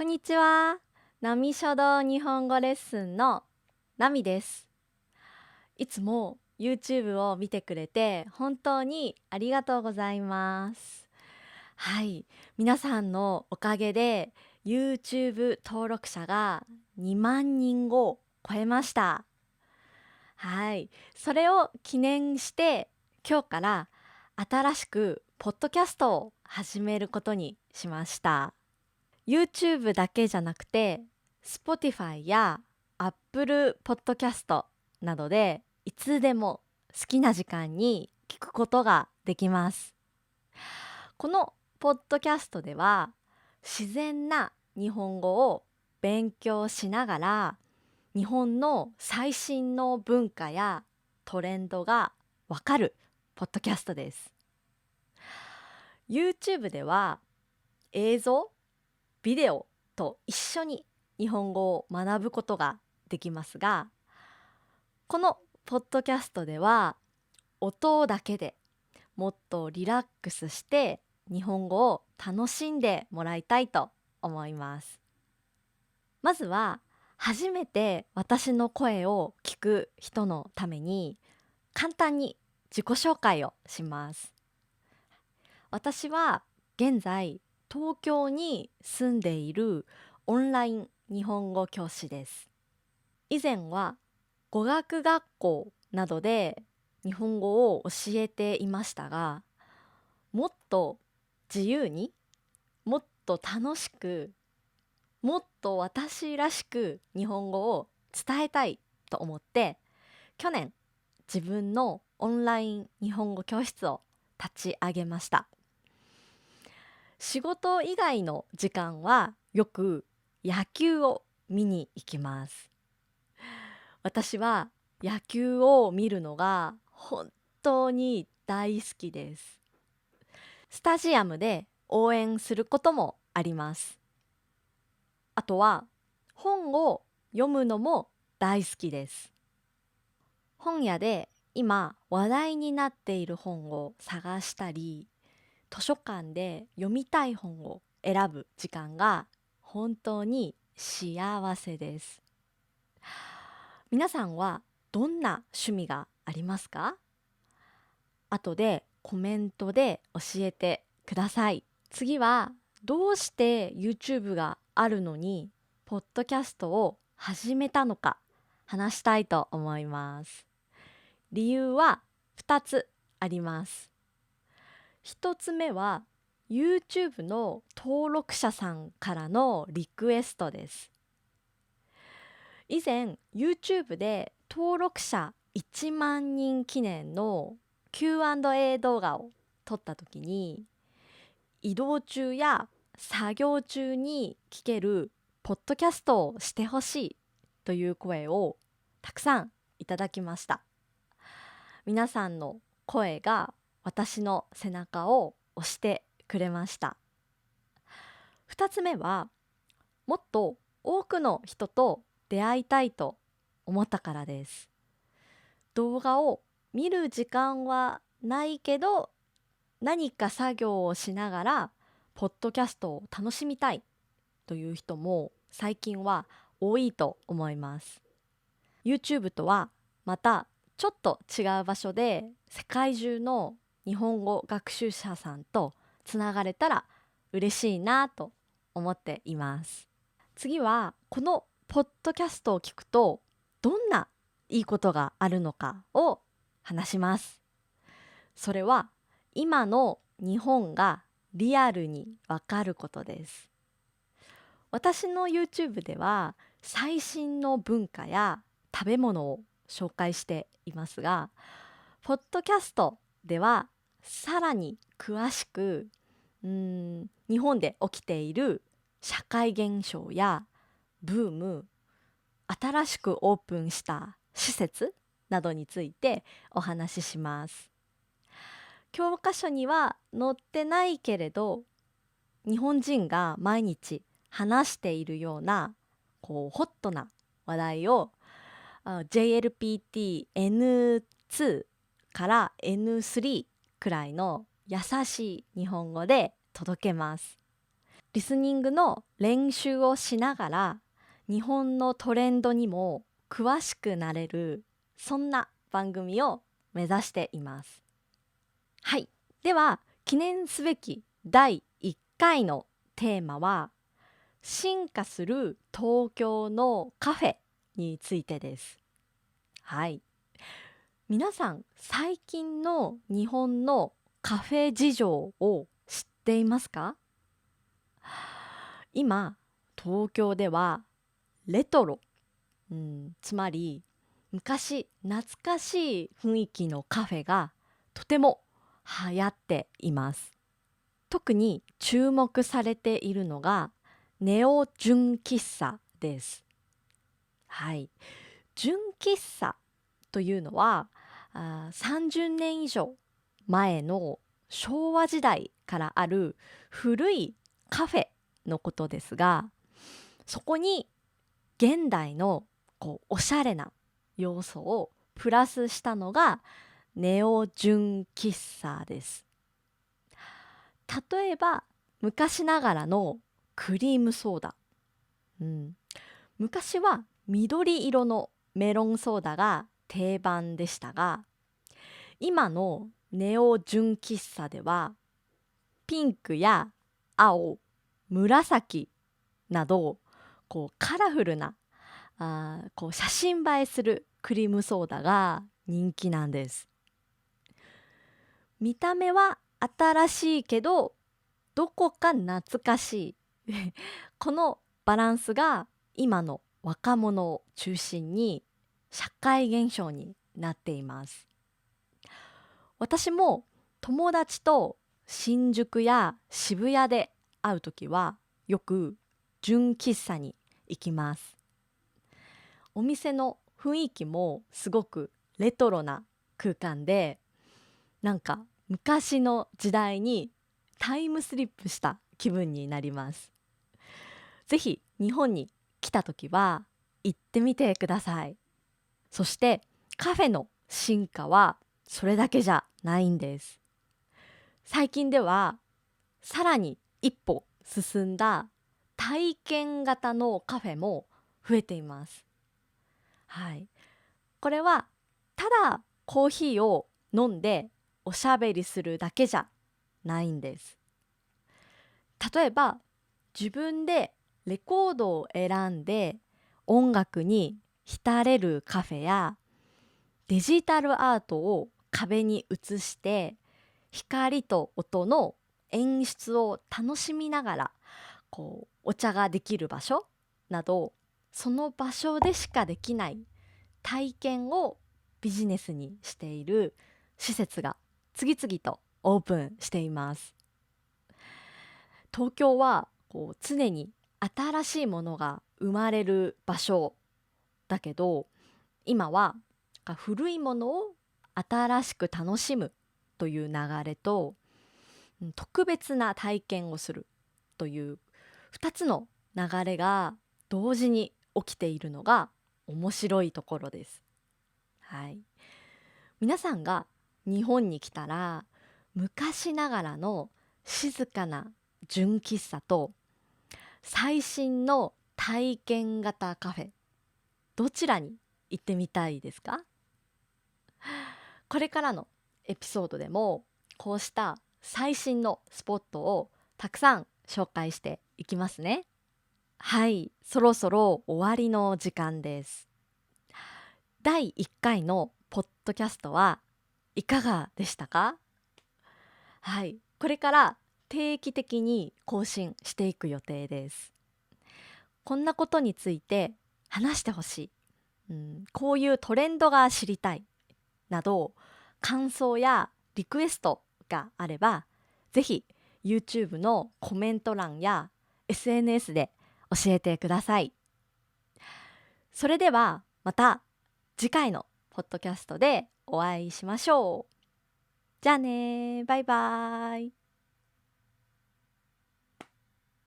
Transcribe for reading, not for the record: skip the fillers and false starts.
こんにちは。波書道日本語レッスンのナミです。いつも YouTube を見てくれて本当にありがとうございます。はい、皆さんのおかげで YouTube 登録者が2万人を超えました。はい、それを記念して今日から新しくポッドキャストを始めることにしました。YouTube だけじゃなくて Spotify や Apple Podcast などでいつでも好きな時間に聞くことができます。このポッドキャストでは自然な日本語を勉強しながら日本の最新の文化やトレンドがわかるポッドキャストです。YouTube では映像ビデオと一緒に日本語を学ぶことができますが、このポッドキャストでは音だけでもっとリラックスして日本語を楽しんでもらいたいと思います。まずは初めて私の声を聞く人のために簡単に自己紹介をします。私は現在東京に住んでいるオンライン日本語教師です。以前は語学学校などで日本語を教えていましたが、もっと自由に、もっと楽しく、もっと私らしく日本語を伝えたいと思って、去年自分のオンライン日本語教室を立ち上げました。仕事以外の時間はよく野球を見に行きます。私は野球を見るのが本当に大好きです。スタジアムで応援することもあります。あとは本を読むのも大好きです。本屋で今話題になっている本を探したり、図書館で読みたい本を選ぶ時間が本当に幸せです。皆さんはどんな趣味がありますか？後でコメントで教えてください。次はどうして YouTube があるのにポッドキャストを始めたのか話したいと思います。理由は2つあります。1つ目は YouTube の登録者さんからのリクエストです。以前 YouTube で登録者1万人記念の Q&A 動画を撮った時に、移動中や作業中に聞けるポッドキャストをしてほしいという声をたくさんいただきました。皆さんの声が私の背中を押してくれました。2つ目はもっと多くの人と出会いたいと思ったからです。動画を見る時間はないけど、何か作業をしながらポッドキャストを楽しみたいという人も最近は多いと思います。YouTube とはまたちょっと違う場所で世界中の日本語学習者さんとつながれたら嬉しいなと思っています。次はこのポッドキャストを聞くとどんないいことがあるのかを話します。それは今の日本がリアルにわかることです。私の YouTube では最新の文化や食べ物を紹介していますが、ポッドキャストではさらに詳しく日本で起きている社会現象やブーム、新しくオープンした施設などについてお話しします。教科書には載ってないけれど、日本人が毎日話しているようなホットな話題をJLPT-N2 から N3 くらいの優しい日本語で届けます。リスニングの練習をしながら日本のトレンドにも詳しくなれる、そんな番組を目指しています。はい、では記念すべき第1回のテーマは進化する東京のカフェについてです。はい、皆さん最近の日本のカフェ事情を知っていますか？今東京ではレトロ、つまり昔懐かしい雰囲気のカフェがとても流行っています。特に注目されているのがネオ純喫茶です。はい、純喫茶というのは30年以上前の昭和時代からある古いカフェのことですが、そこに現代のおしゃれな要素をプラスしたのがネオ純喫茶です。例えば昔ながらのクリームソーダ、昔は緑色のメロンソーダが定番でしたが、今のネオ純喫茶ではピンクや青、紫などカラフルな写真映えするクリームソーダが人気なんです。見た目は新しいけどどこか懐かしいこのバランスが今の若者を中心に社会現象になっています。私も友達と新宿や渋谷で会うときはよく純喫茶に行きます。お店の雰囲気もすごくレトロな空間で、なんか昔の時代にタイムスリップした気分になります。ぜひ日本に来た時は行ってみてください。そしてカフェの進化はそれだけじゃないんです。最近ではさらに一歩進んだ体験型のカフェも増えています。はい、これはただコーヒーを飲んでおしゃべりするだけじゃないんです。例えば自分でレコードを選んで音楽に浸れるカフェや、デジタルアートを壁に映して光と音の演出を楽しみながらお茶ができる場所など、その場所でしかできない体験をビジネスにしている施設が次々とオープンしています。東京は常に新しいものが生まれる場所だけど、今は古いものを新しく楽しむという流れと、特別な体験をするという2つの流れが同時に起きているのが面白いところです。はい、皆さんが日本に来たら昔ながらの静かな純喫茶と最新の体験型カフェ、どちらに行ってみたいですか？これからのエピソードでもこうした最新のスポットをたくさん紹介していきますね。はい、そろそろ終わりの時間です。第1回のポッドキャストはいかがでしたか？はい、これから定期的に更新していく予定です。こんなことについて話してほしい、こういうトレンドが知りたいなど、感想やリクエストがあればぜひ YouTube のコメント欄や SNS で教えてください。それではまた次回のポッドキャストでお会いしましょう。じゃあね、バイバイ。